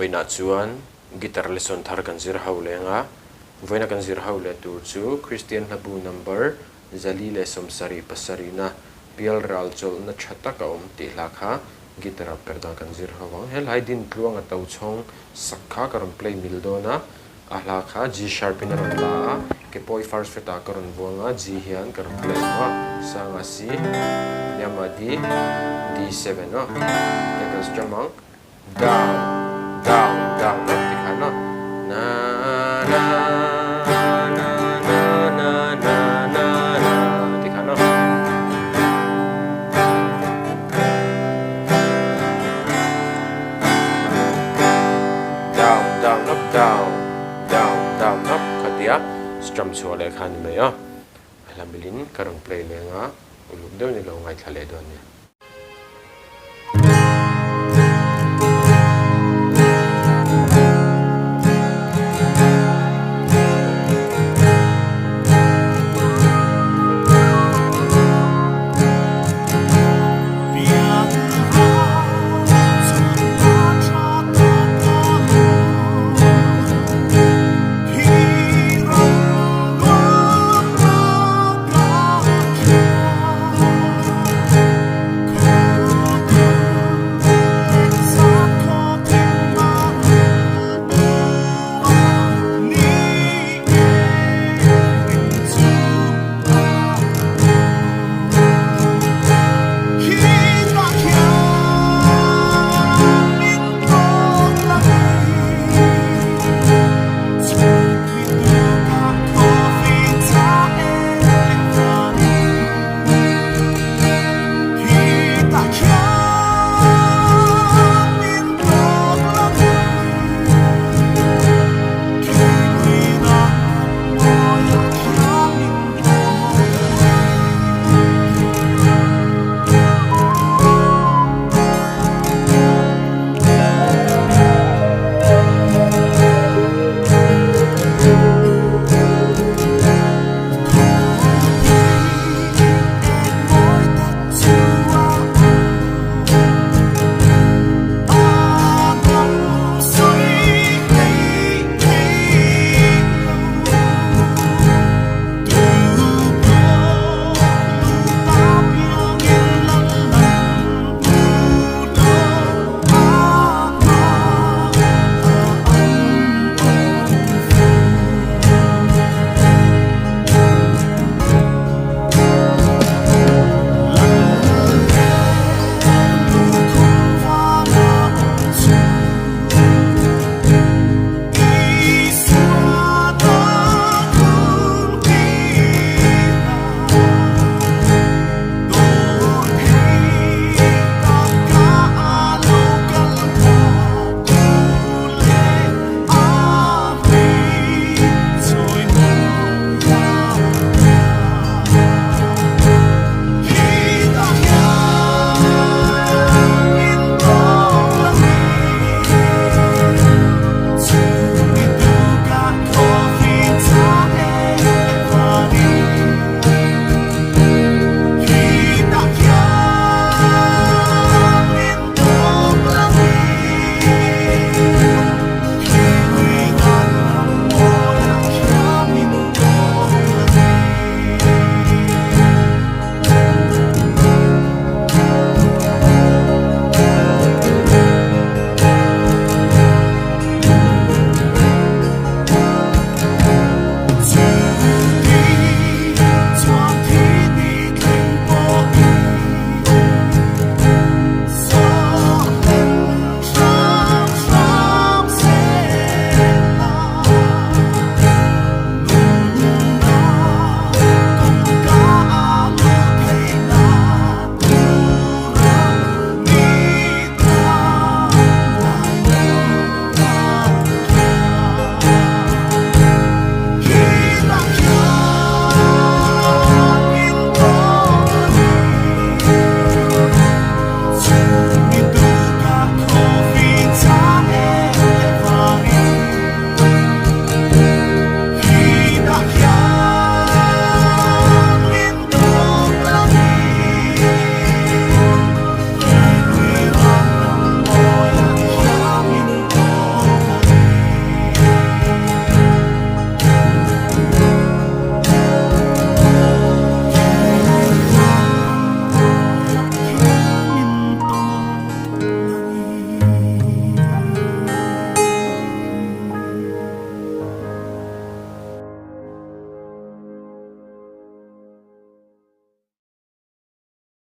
voina chuan guitar lesson thar kan zir ho lenga voina kan zir ho le tur chu Christian Habu number zali le somsari pasarina Pialral chawlhna thata ka ti hlakha guitar Perhdan kan zir ho hel haidin tluang a to chong sakha karon play mildona a hlakha G sharp in la ke poi first fret a karon buanga G hian karon play ma sanga C yamadi D7 no ke kan strum down down down tikhana na na na na na na na tikhana down down up down down down up khatia strum chhuale khan me ya lamilin karang play lenga ulum deu ni lo ngai thale don ya